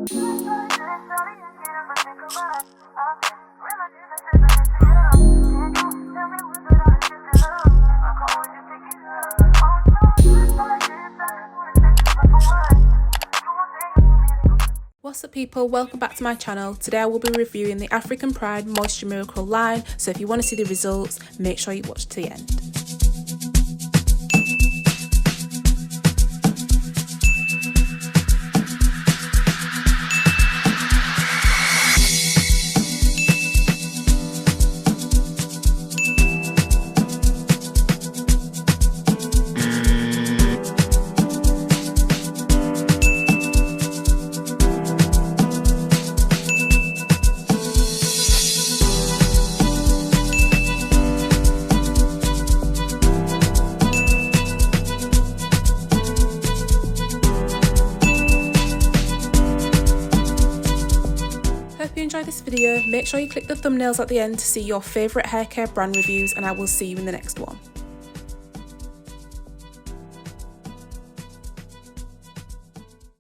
What's up people, welcome back to my channel. Today I will be reviewing the African Pride Moisture Miracle line, so if you want to see the results, make sure you watch to the end. Hope you enjoyed this video. Make sure you click the thumbnails at the end to see your favourite hair care brand reviews, and I will see you in the next one.